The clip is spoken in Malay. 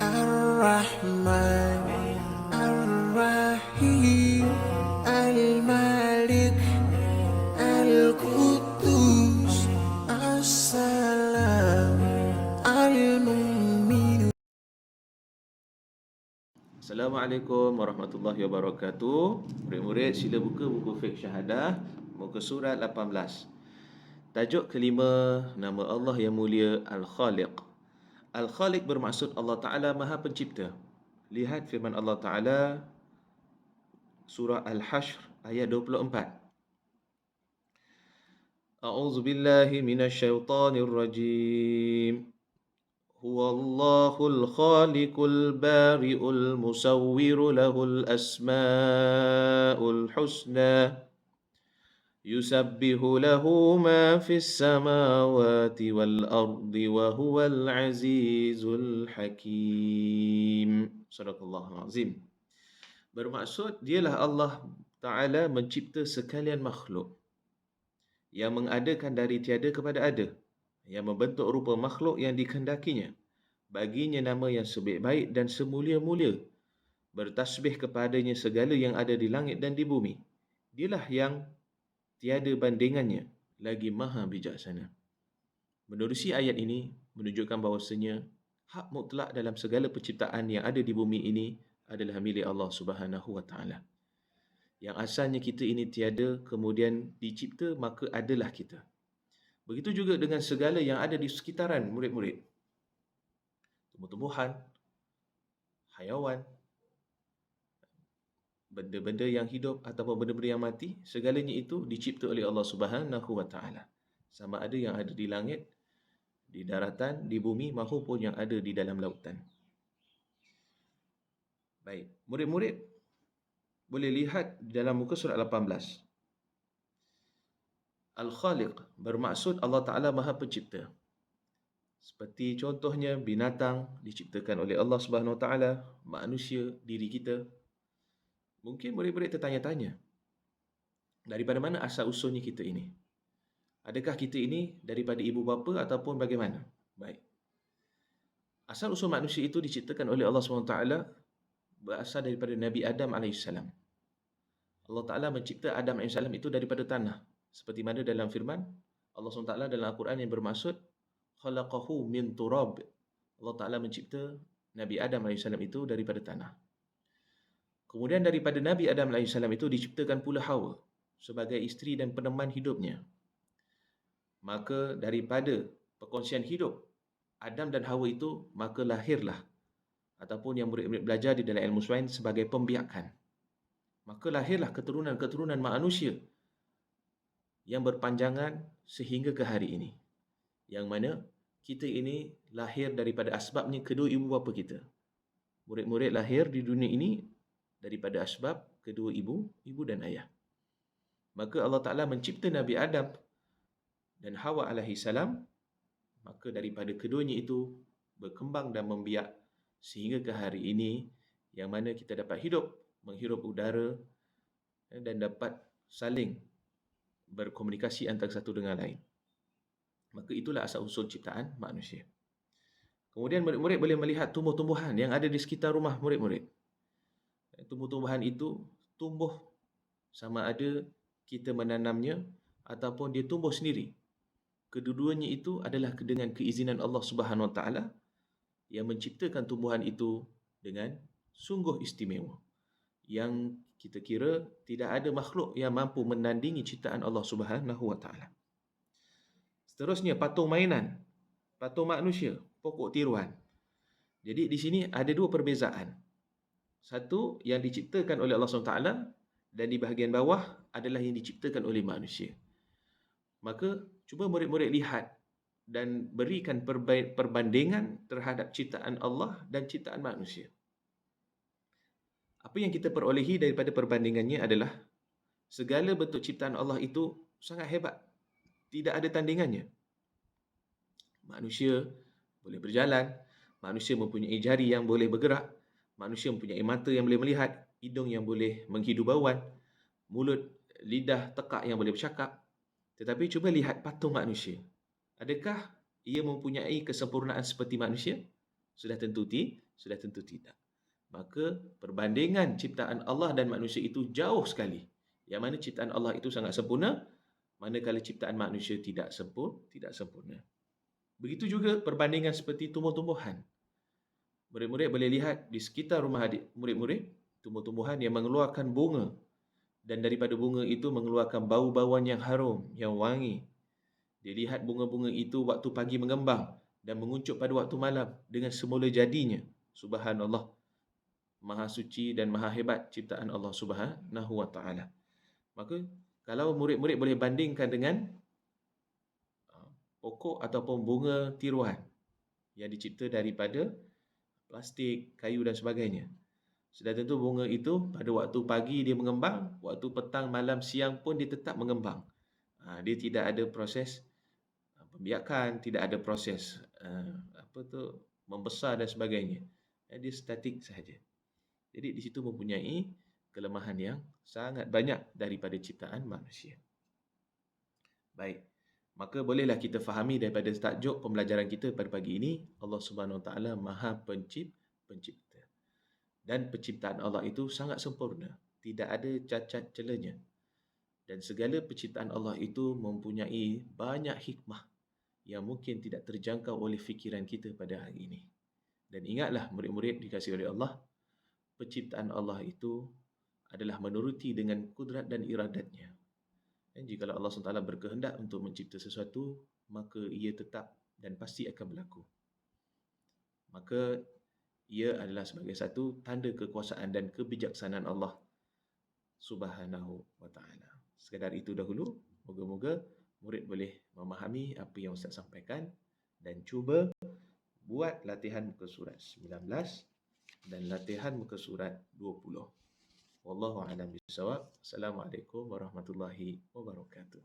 Ar-Rahman, Ar-Rahim, Al-Malik, Al-Quddus, As-Salam, Al-Mu'min. Assalamualaikum warahmatullahi wabarakatuh. Murid-murid sila buka buku fiqh syahadah muka surat 18. Tajuk kelima, nama Allah yang mulia Al-Khaliq. Al-Khaliq bermaksud Allah Ta'ala Maha Pencipta. Lihat firman Allah Ta'ala surah Al-Hashr ayat 24. A'udzu billahi minasyaitonir rajim. هو الله الخالق البارئ المصور له الأسماء الحسنى يسبح له ما في السماوات والأرض وهو العزيز الحكيم. Sadaqallahul Azim. Bermaksud dialah Allah Ta'ala mencipta sekalian makhluk, yang mengadakan dari tiada kepada ada, yang membentuk rupa makhluk yang dikehendakinya. Baginya nama yang sebaik-baik dan semulia-mulia. Bertasbih kepadanya segala yang ada di langit dan di bumi. Dialah yang tiada bandingannya, lagi maha bijaksana. Menerusi ayat ini menunjukkan bahawasanya hak mutlak dalam segala penciptaan yang ada di bumi ini adalah milik Allah Subhanahu wa taala. Yang asalnya kita ini tiada, kemudian dicipta, maka adalah kita. Begitu juga dengan segala yang ada di sekitaran murid-murid. Tumbuh-tumbuhan, hayawan, benda-benda yang hidup ataupun benda-benda yang mati, segalanya itu dicipta oleh Allah Subhanahu wa taala. Sama ada yang ada di langit, di daratan, di bumi maupun yang ada di dalam lautan. Baik, murid-murid boleh lihat dalam muka surat 18. Al-Khaliq bermaksud Allah Ta'ala Maha Pencipta. Seperti contohnya binatang diciptakan oleh Allah Subhanahu Wa Taala, manusia, diri kita. Mungkin murid-murid tertanya-tanya, daripada mana asal usulnya kita ini? Adakah kita ini daripada ibu bapa ataupun bagaimana? Baik. Asal usul manusia itu diciptakan oleh Allah Subhanahu Wa Taala berasal daripada Nabi Adam AS. Allah Ta'ala mencipta Adam AS itu daripada tanah. Seperti mana dalam firman Allah SWT dalam Al-Quran yang bermaksud khalaqahu min turab. Allah Ta'ala mencipta Nabi Adam AS itu daripada tanah. Kemudian daripada Nabi Adam AS itu diciptakan pula Hawa sebagai isteri dan peneman hidupnya. Maka daripada perkongsian hidup Adam dan Hawa itu, maka lahirlah, ataupun yang murid-murid belajar di dalam ilmu sains sebagai pembiakan, maka lahirlah keturunan-keturunan manusia yang berpanjangan sehingga ke hari ini. Yang mana kita ini lahir daripada asbabnya kedua ibu bapa kita. Murid-murid lahir di dunia ini daripada asbab kedua ibu dan ayah. Maka Allah Ta'ala mencipta Nabi Adam dan Hawa alaihi salam, maka daripada keduanya itu berkembang dan membiak sehingga ke hari ini, yang mana kita dapat hidup, menghirup udara dan dapat saling berkomunikasi antara satu dengan lain. Maka itulah asal usul ciptaan manusia. Kemudian murid-murid boleh melihat tumbuh-tumbuhan yang ada di sekitar rumah murid-murid. Tumbuh-tumbuhan itu tumbuh sama ada kita menanamnya ataupun dia tumbuh sendiri. Kedua-duanya itu adalah dengan keizinan Allah Subhanahu Wa Taala yang menciptakan tumbuhan itu dengan sungguh istimewa, yang kita kira tidak ada makhluk yang mampu menandingi ciptaan Allah Subhanahu Wa Taala. Seterusnya, patung mainan, patung manusia, pokok tiruan. Jadi di sini ada dua perbezaan. Satu yang diciptakan oleh Allah SWT, dan di bahagian bawah adalah yang diciptakan oleh manusia. Maka cuba murid-murid lihat dan berikan perbandingan terhadap ciptaan Allah dan ciptaan manusia. Apa yang kita perolehi daripada perbandingannya adalah segala bentuk ciptaan Allah itu sangat hebat. Tidak ada tandingannya. Manusia boleh berjalan, manusia mempunyai jari yang boleh bergerak, manusia mempunyai mata yang boleh melihat, hidung yang boleh menghidu bauan, mulut, lidah, tekak yang boleh bercakap. Tetapi cuba lihat patung manusia. Adakah ia mempunyai kesempurnaan seperti manusia? Sudah tentu tidak. Maka perbandingan ciptaan Allah dan manusia itu jauh sekali. Yang mana ciptaan Allah itu sangat sempurna, manakala ciptaan manusia tidak sempurna. Begitu juga perbandingan seperti tumbuh-tumbuhan. Murid-murid boleh lihat di sekitar rumah adik murid-murid, tumbuh-tumbuhan yang mengeluarkan bunga, dan daripada bunga itu mengeluarkan bau-bauan yang harum, yang wangi. Dia lihat bunga-bunga itu waktu pagi mengembang dan menguncup pada waktu malam dengan semula jadinya. Subhanallah. Maha suci dan maha hebat ciptaan Allah Subhanahu wa taala. Maka kalau murid-murid boleh bandingkan dengan pokok ataupun bunga tiruan yang dicipta daripada plastik, kayu dan sebagainya. Sudah tentu bunga itu pada waktu pagi dia mengembang, waktu petang, malam, siang pun dia tetap mengembang. Dia tidak ada proses pembiakan, tidak ada proses membesar dan sebagainya. Dia statik sahaja. Jadi di situ mempunyai kelemahan yang sangat banyak daripada ciptaan manusia. Baik. Maka bolehlah kita fahami daripada tajuk pembelajaran kita pada pagi ini, Allah Subhanahu Wa Taala Maha Pencipta. Dan penciptaan Allah itu sangat sempurna, tidak ada cacat celanya. Dan segala penciptaan Allah itu mempunyai banyak hikmah yang mungkin tidak terjangkau oleh fikiran kita pada hari ini. Dan ingatlah murid-murid dikasihi oleh Allah, penciptaan Allah itu adalah menuruti dengan kudrat dan iradatnya. Dan jika Allah SWT berkehendak untuk mencipta sesuatu, maka ia tetap dan pasti akan berlaku. Maka ia adalah sebagai satu tanda kekuasaan dan kebijaksanaan Allah Subhanahu wa taala. Sekadar itu dahulu, moga-moga murid boleh memahami apa yang Ustaz sampaikan dan cuba buat latihan muka surat 19 dan latihan muka surat 20. Wallahu a'lam bishawab. Assalamualaikum warahmatullahi wabarakatuh.